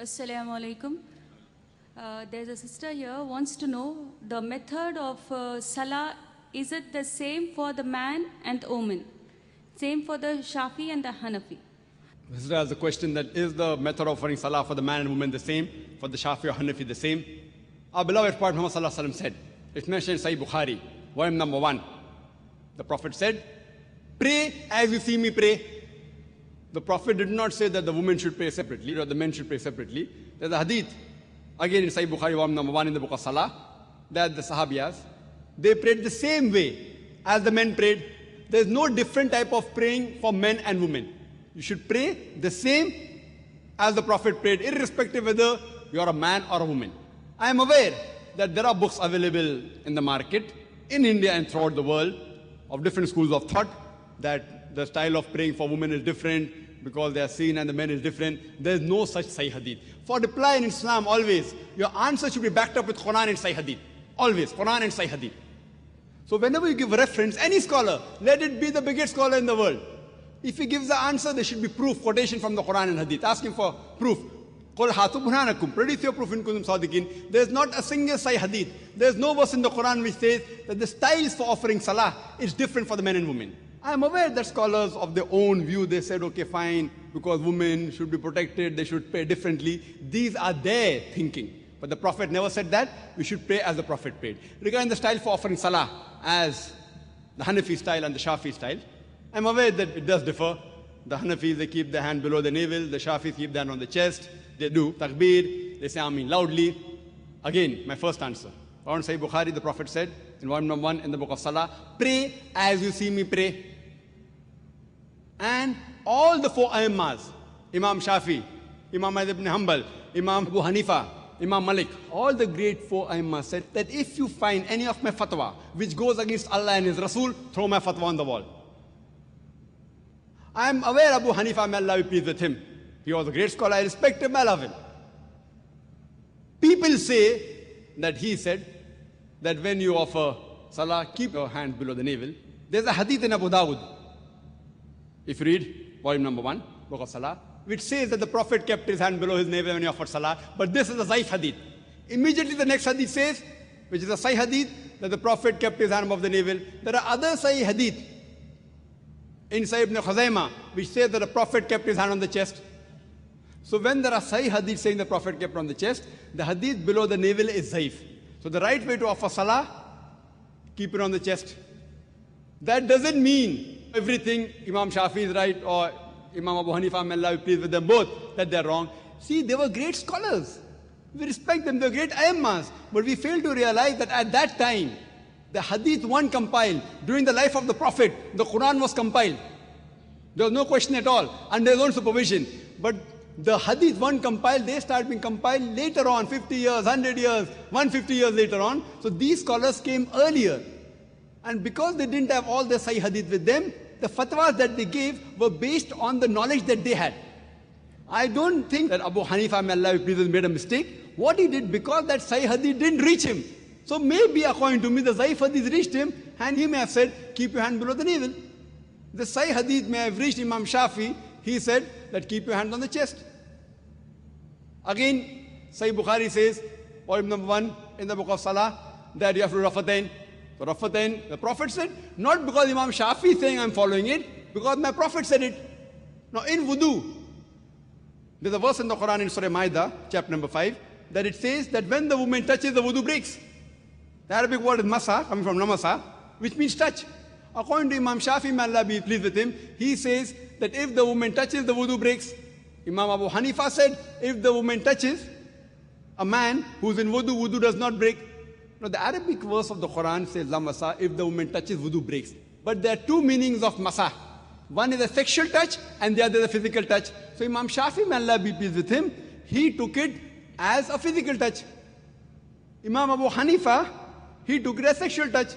Assalamu alaikum. There's a sister here wants to know the method of Salah. Is it the same for the man and the woman? Same for the Shafi and the Hanafi? This is the question that is the method of offering Salah for the man and woman the same, for the Shafi or Hanafi the same. Our beloved Prophet Muhammad Sallallahu Alaihi Wasallam said, it's mentioned in Sahih Bukhari, volume number 1. The Prophet said, pray as you see me pray. The Prophet did not say that the women should pray separately or the men should pray separately. There's a hadith, again in Sahih Bukhari, volume number 1 in the book of Salaah, that the Sahabiyas, they prayed the same way as the men prayed. There's no different type of praying for men and women. You should pray the same as the Prophet prayed, irrespective whether you're a man or a woman. I am aware that there are books available in the market, in India and throughout the world, of different schools of thought, that the style of praying for women is different because they are seen and the men is different. There is no such Sahih Hadith. For reply in Islam, always, your answer should be backed up with Quran and Sahih Hadith. Always, Quran and Sahih Hadith. So whenever you give reference, any scholar, let it be the biggest scholar in the world. If he gives the answer, there should be proof, quotation from the Quran and Hadith. Ask him for proof. Qul hatu burhanakum. Produce your proof in kuntum sadiqin. There is not a single Sahih Hadith. There is no verse in the Quran which says that the styles for offering Salah is different for the men and women. I am aware that scholars of their own view, they said, okay, fine, because women should be protected, they should pray differently. These are their thinking. But the Prophet never said that. We should pray as the Prophet prayed. Regarding the style for offering Salah, as the Hanafi style and the Shafi style, I'm aware that it does differ. The Hanafis, they keep their hand below the navel. The Shafis keep their hand on the chest. They do takbir. They say Ameen loudly. Again, my first answer. On Sahih Bukhari, the Prophet said, in volume number 1 in the book of Salah, pray as you see me pray. And all the 4 Aimmas, Imam Shafi, Imam Ahmad ibn Hanbal, Imam Abu Hanifa, Imam Malik, all the great 4 Aimmas said that if you find any of my fatwa which goes against Allah and His Rasul, throw my fatwa on the wall. I am aware Abu Hanifa, may Allah be pleased with him. He was a great scholar, I respect him, I love him. People say that he said that when you offer Salah, keep your hand below the navel. There's a hadith in Abu Dawud, if you read volume number 1, book of Salah, which says that the Prophet kept his hand below his navel when he offered Salah. But this is a Zaif hadith. Immediately the next hadith says, which is a Sahih hadith, that the Prophet kept his hand above the navel. There are other Sahih hadith in Sahih ibn Khuzaimah, which says that the Prophet kept his hand on the chest. So when there are Sahih hadith saying the Prophet kept on the chest, the hadith below the navel is Zaif. So the right way to offer Salah, keep it on the chest. That doesn't mean everything Imam Shafi is right or Imam Abu Hanifa, may Allah be pleased with them both, that they're wrong. See, they were great scholars. We respect them, they're great Aimmas. But we fail to realize that at that time, the Hadith 1 compiled, during the life of the Prophet, the Quran was compiled. There was no question at all, under his own supervision. But the Hadith 1 compiled, they started being compiled later on, 50 years, 100 years, 150 years later on. So these scholars came earlier. And because they didn't have all the Sahih Hadith with them, the fatwas that they gave were based on the knowledge that they had. I don't think that Abu Hanifa, may Allah be pleased with him, made a mistake. What he did, because that Sahih Hadith didn't reach him. So maybe according to me, the Zaif Hadith reached him and he may have said, keep your hand below the navel. The Sahih Hadith may have reached Imam Shafi. He said that keep your hand on the chest. Again, Sahih Bukhari says, volume number 1 in the book of Salah, that you have to Rafatain. So Rafatain, the Prophet said, not because Imam Shafi is saying I'm following it, because my Prophet said it. Now in wudu, there's a verse in the Quran in Surah Ma'idah, chapter number 5, that it says that when the woman touches, the wudu breaks. The Arabic word is masa, coming from namasa, which means touch. According to Imam Shafi, may Allah be pleased with him, he says that if the woman touches, the wudu breaks. Imam Abu Hanifa said, if the woman touches a man who's in wudu, wudu does not break. Now the Arabic verse of the Quran says, la masa, if the woman touches, wudu breaks. But there are 2 meanings of masa. One is a sexual touch and the other is a physical touch. So Imam Shafi, may Allah be pleased with him, he took it as a physical touch. Imam Abu Hanifa, he took it as sexual touch.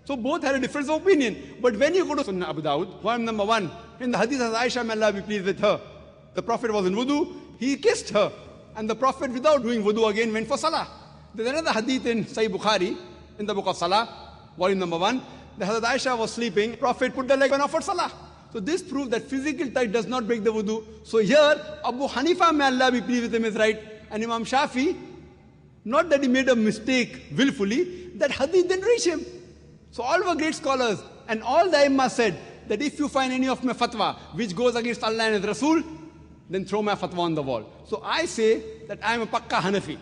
So both had a difference of opinion. But when you go to Sunnah Abu Dawud, volume number 1, in the hadith of Aisha, may Allah be pleased with her, the Prophet was in wudu, he kissed her. And the Prophet, without doing wudu again, went for Salah. There's another hadith in Sahih Bukhari, in the book of Salah, volume number 1. The Hazrat Aisha was sleeping, Prophet put the leg and offered Salah. So this proves that physical touch does not break the wudu. So here, Abu Hanifa, may Allah be pleased with him, is right. And Imam Shafi, not that he made a mistake willfully, that hadith didn't reach him. So all were great scholars. And all the Aimma said that if you find any of my fatwa which goes against Allah and His Rasul, then throw my fatwa on the wall. So I say that I am a Pakka Hanafi.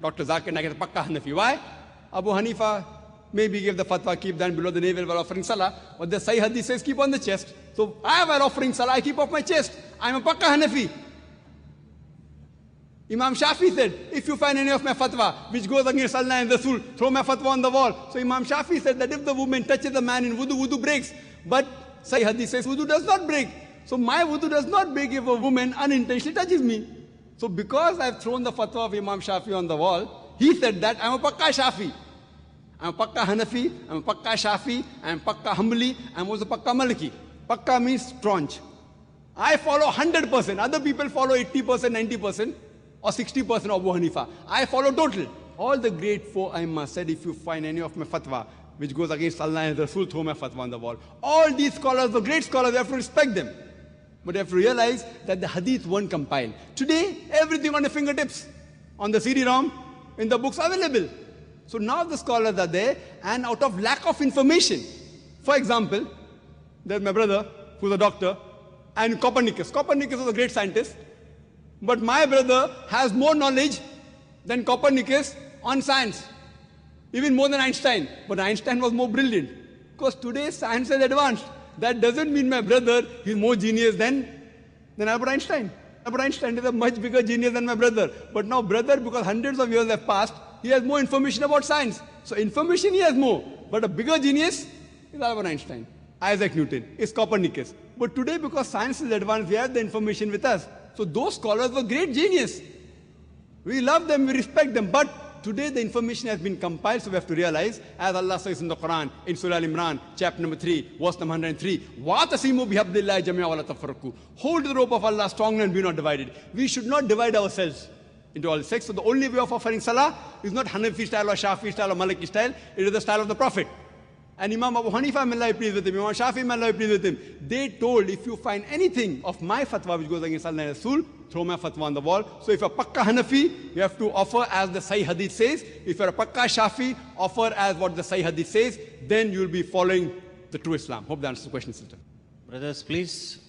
Dr. Zakir Naik is a Pakka Hanafi. Why? Abu Hanifa maybe gave the fatwa, keep down below the navel while offering salah. But the Sahih Hadith says keep on the chest. So I, while offering salah, I keep off my chest. I am a Pakka Hanafi. Imam Shafi said, if you find any of my fatwa which goes against Allah and Rasul, throw my fatwa on the wall. So Imam Shafi said that if the woman touches the man in wudu, wudu breaks. But Sahih Hadith says wudu does not break. So my wudu does not break if a woman unintentionally touches me. So because I've thrown the fatwa of Imam Shafi on the wall, he said that I'm a Pakka Shafi. I'm a Pakka Hanafi, I'm a Pakka Shafi, I'm Pakka Hanbali, I'm also Pakka Maliki. Pakka means staunch. I follow 100%. Other people follow 80%, 90%, or 60% of Abu Hanifa. I follow total. All the great four Aimma said, if you find any of my fatwa which goes against Allah and Rasul, throw my fatwa on the wall. All these scholars, the great scholars, you have to respect them. But you have to realize that the hadith weren't compiled. Today, everything on your fingertips, on the CD-ROM, in the books available. So now the scholars are there, and out of lack of information, for example, there's my brother, who's a doctor, and Copernicus. Copernicus was a great scientist, but my brother has more knowledge than Copernicus on science, even more than Einstein. But Einstein was more brilliant, because today science is advanced. That doesn't mean my brother is more genius than Albert Einstein. Albert Einstein is a much bigger genius than my brother. But now brother, because hundreds of years have passed, he has more information about science. So information he has more. But a bigger genius is Albert Einstein. Isaac Newton is Copernicus. But today, because science is advanced, we have the information with us. So those scholars were great genius. We love them, we respect them. But today the information has been compiled, so we have to realize, as Allah says in the Quran, in Surah Al-Imran, chapter number 3, verse number 103, وَاتَصِمُوا بِحَبْلِ اللَّهِ جَمِيعًا وَلَا تَفَرَّقُوا. Hold the rope of Allah strongly and be not divided. We should not divide ourselves into all sects. So the only way of offering salah is not Hanafi style or Shafi style or Maliki style. It is the style of the Prophet. And Imam Abu Hanifa, may Allah be pleased with him, Imam Shafi, may Allah be pleased with him, they told, if you find anything of my fatwa which goes against Allah and Rasul, throw my fatwa on the wall. So if you're a Pakka Hanafi, you have to offer as the Sahih Hadith says. If you're a Pakka Shafi, offer as what the Sahih Hadith says. Then you'll be following the true Islam. Hope that answers the question, sister. Brothers, please.